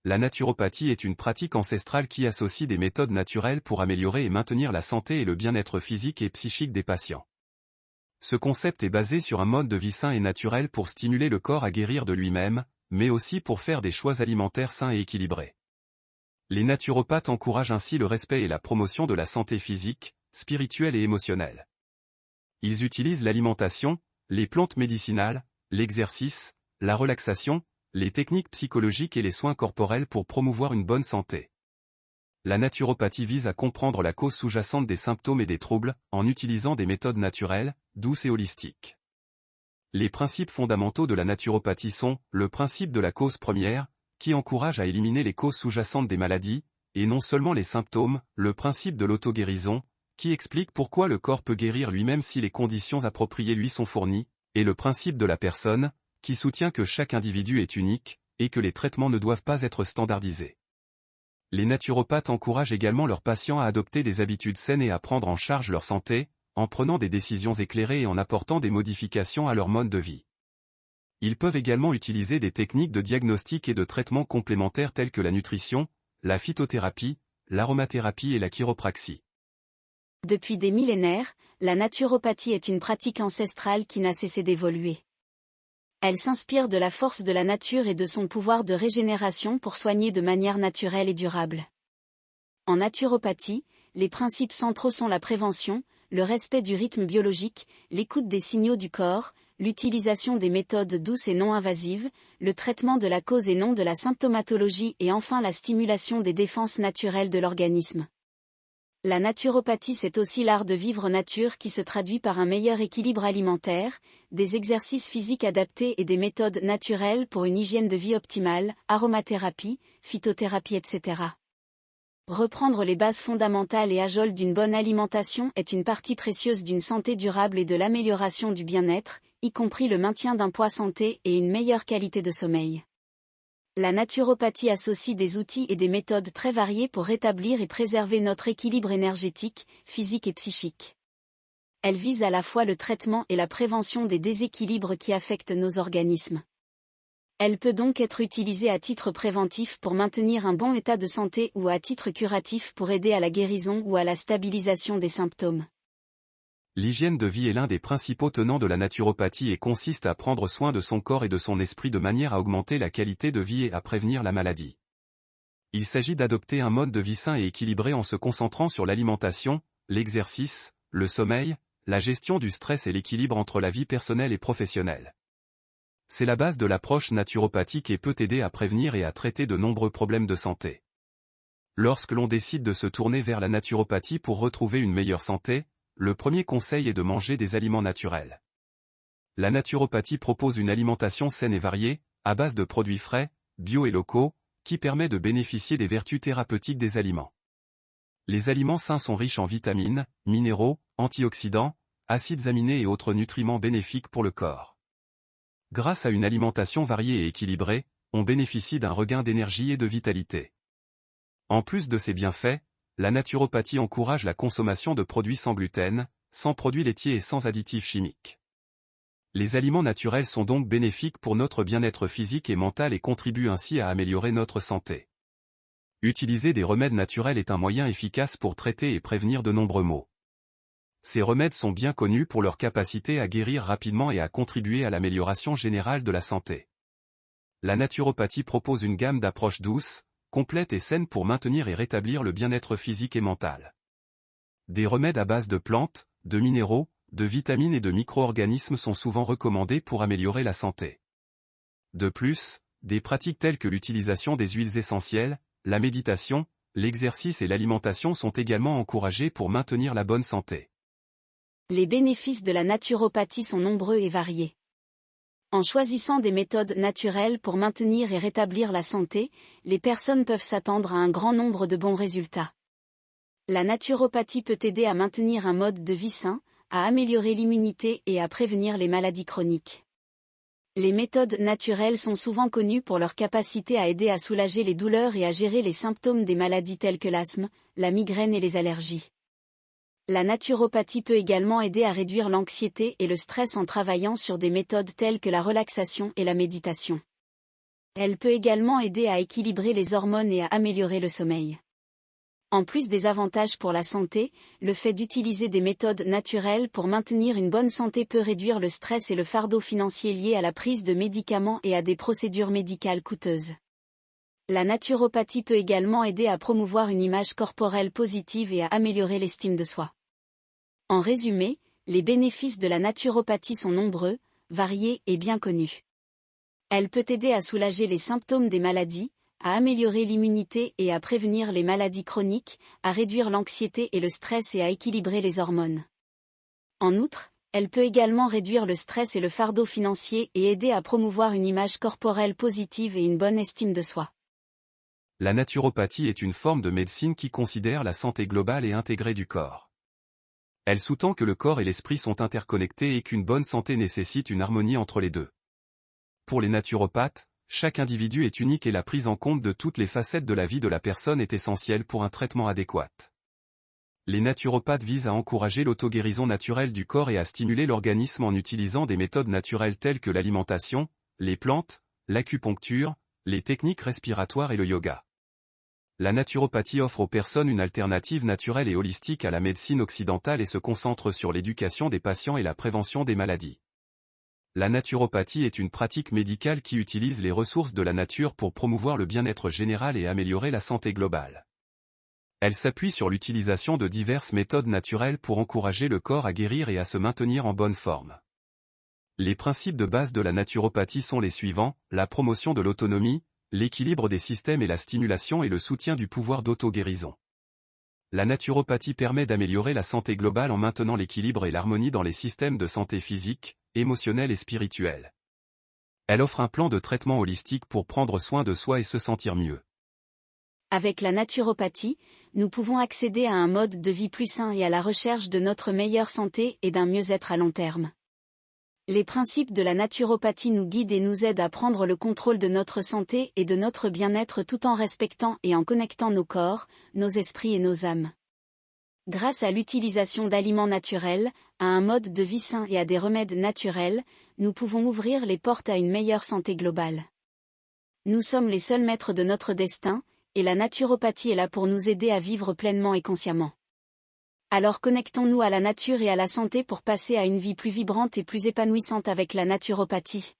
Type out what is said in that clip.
La naturopathie est une pratique ancestrale qui associe des méthodes naturelles pour améliorer et maintenir la santé et le bien-être physique et psychique des patients. Ce concept est basé sur un mode de vie sain et naturel pour stimuler le corps à guérir de lui-même, mais aussi pour faire des choix alimentaires sains et équilibrés. Les naturopathes encouragent ainsi le respect et la promotion de la santé physique, spirituelle et émotionnelle. Ils utilisent l'alimentation, les plantes médicinales, l'exercice, la relaxation, les techniques psychologiques et les soins corporels pour promouvoir une bonne santé. La naturopathie vise à comprendre la cause sous-jacente des symptômes et des troubles, en utilisant des méthodes naturelles, douces et holistiques. Les principes fondamentaux de la naturopathie sont, le principe de la cause première, qui encourage à éliminer les causes sous-jacentes des maladies, et non seulement les symptômes, le principe de l'auto-guérison, qui explique pourquoi le corps peut guérir lui-même si les conditions appropriées lui sont fournies, et le principe de la personne, qui soutient que chaque individu est unique, et que les traitements ne doivent pas être standardisés. Les naturopathes encouragent également leurs patients à adopter des habitudes saines et à prendre en charge leur santé, en prenant des décisions éclairées et en apportant des modifications à leur mode de vie. Ils peuvent également utiliser des techniques de diagnostic et de traitement complémentaires telles que la nutrition, la phytothérapie, l'aromathérapie et la chiropraxie. Depuis des millénaires, la naturopathie est une pratique ancestrale qui n'a cessé d'évoluer. Elle s'inspire de la force de la nature et de son pouvoir de régénération pour soigner de manière naturelle et durable. En naturopathie, les principes centraux sont la prévention, le respect du rythme biologique, l'écoute des signaux du corps, l'utilisation des méthodes douces et non invasives, le traitement de la cause et non de la symptomatologie et enfin la stimulation des défenses naturelles de l'organisme. La naturopathie, c'est aussi l'art de vivre nature qui se traduit par un meilleur équilibre alimentaire, des exercices physiques adaptés et des méthodes naturelles pour une hygiène de vie optimale, aromathérapie, phytothérapie, etc. Reprendre les bases fondamentales et ajoles d'une bonne alimentation est une partie précieuse d'une santé durable et de l'amélioration du bien-être, y compris le maintien d'un poids santé et une meilleure qualité de sommeil. La naturopathie associe des outils et des méthodes très variées pour rétablir et préserver notre équilibre énergétique, physique et psychique. Elle vise à la fois le traitement et la prévention des déséquilibres qui affectent nos organismes. Elle peut donc être utilisée à titre préventif pour maintenir un bon état de santé ou à titre curatif pour aider à la guérison ou à la stabilisation des symptômes. L'hygiène de vie est l'un des principaux tenants de la naturopathie et consiste à prendre soin de son corps et de son esprit de manière à augmenter la qualité de vie et à prévenir la maladie. Il s'agit d'adopter un mode de vie sain et équilibré en se concentrant sur l'alimentation, l'exercice, le sommeil, la gestion du stress et l'équilibre entre la vie personnelle et professionnelle. C'est la base de l'approche naturopathique et peut aider à prévenir et à traiter de nombreux problèmes de santé. Lorsque l'on décide de se tourner vers la naturopathie pour retrouver une meilleure santé, le premier conseil est de manger des aliments naturels. La naturopathie propose une alimentation saine et variée, à base de produits frais, bio et locaux, qui permet de bénéficier des vertus thérapeutiques des aliments. Les aliments sains sont riches en vitamines, minéraux, antioxydants, acides aminés et autres nutriments bénéfiques pour le corps. Grâce à une alimentation variée et équilibrée, on bénéficie d'un regain d'énergie et de vitalité. En plus de ces bienfaits, la naturopathie encourage la consommation de produits sans gluten, sans produits laitiers et sans additifs chimiques. Les aliments naturels sont donc bénéfiques pour notre bien-être physique et mental et contribuent ainsi à améliorer notre santé. Utiliser des remèdes naturels est un moyen efficace pour traiter et prévenir de nombreux maux. Ces remèdes sont bien connus pour leur capacité à guérir rapidement et à contribuer à l'amélioration générale de la santé. La naturopathie propose une gamme d'approches douces, complètes et saines pour maintenir et rétablir le bien-être physique et mental. Des remèdes à base de plantes, de minéraux, de vitamines et de micro-organismes sont souvent recommandés pour améliorer la santé. De plus, des pratiques telles que l'utilisation des huiles essentielles, la méditation, l'exercice et l'alimentation sont également encouragées pour maintenir la bonne santé. Les bénéfices de la naturopathie sont nombreux et variés. En choisissant des méthodes naturelles pour maintenir et rétablir la santé, les personnes peuvent s'attendre à un grand nombre de bons résultats. La naturopathie peut aider à maintenir un mode de vie sain, à améliorer l'immunité et à prévenir les maladies chroniques. Les méthodes naturelles sont souvent connues pour leur capacité à aider à soulager les douleurs et à gérer les symptômes des maladies telles que l'asthme, la migraine et les allergies. La naturopathie peut également aider à réduire l'anxiété et le stress en travaillant sur des méthodes telles que la relaxation et la méditation. Elle peut également aider à équilibrer les hormones et à améliorer le sommeil. En plus des avantages pour la santé, le fait d'utiliser des méthodes naturelles pour maintenir une bonne santé peut réduire le stress et le fardeau financier lié à la prise de médicaments et à des procédures médicales coûteuses. La naturopathie peut également aider à promouvoir une image corporelle positive et à améliorer l'estime de soi. En résumé, les bénéfices de la naturopathie sont nombreux, variés et bien connus. Elle peut aider à soulager les symptômes des maladies, à améliorer l'immunité et à prévenir les maladies chroniques, à réduire l'anxiété et le stress et à équilibrer les hormones. En outre, elle peut également réduire le stress et le fardeau financier et aider à promouvoir une image corporelle positive et une bonne estime de soi. La naturopathie est une forme de médecine qui considère la santé globale et intégrée du corps. Elle sous-tend que le corps et l'esprit sont interconnectés et qu'une bonne santé nécessite une harmonie entre les deux. Pour les naturopathes, chaque individu est unique et la prise en compte de toutes les facettes de la vie de la personne est essentielle pour un traitement adéquat. Les naturopathes visent à encourager l'auto-guérison naturelle du corps et à stimuler l'organisme en utilisant des méthodes naturelles telles que l'alimentation, les plantes, l'acupuncture, les techniques respiratoires et le yoga. La naturopathie offre aux personnes une alternative naturelle et holistique à la médecine occidentale et se concentre sur l'éducation des patients et la prévention des maladies. La naturopathie est une pratique médicale qui utilise les ressources de la nature pour promouvoir le bien-être général et améliorer la santé globale. Elle s'appuie sur l'utilisation de diverses méthodes naturelles pour encourager le corps à guérir et à se maintenir en bonne forme. Les principes de base de la naturopathie sont les suivants: la promotion de l'autonomie, l'équilibre des systèmes et la stimulation et le soutien du pouvoir d'auto-guérison. La naturopathie permet d'améliorer la santé globale en maintenant l'équilibre et l'harmonie dans les systèmes de santé physique, émotionnel et spirituel. Elle offre un plan de traitement holistique pour prendre soin de soi et se sentir mieux. Avec la naturopathie, nous pouvons accéder à un mode de vie plus sain et à la recherche de notre meilleure santé et d'un mieux-être à long terme. Les principes de la naturopathie nous guident et nous aident à prendre le contrôle de notre santé et de notre bien-être tout en respectant et en connectant nos corps, nos esprits et nos âmes. Grâce à l'utilisation d'aliments naturels, à un mode de vie sain et à des remèdes naturels, nous pouvons ouvrir les portes à une meilleure santé globale. Nous sommes les seuls maîtres de notre destin, et la naturopathie est là pour nous aider à vivre pleinement et consciemment. Alors connectons-nous à la nature et à la santé pour passer à une vie plus vibrante et plus épanouissante avec la naturopathie.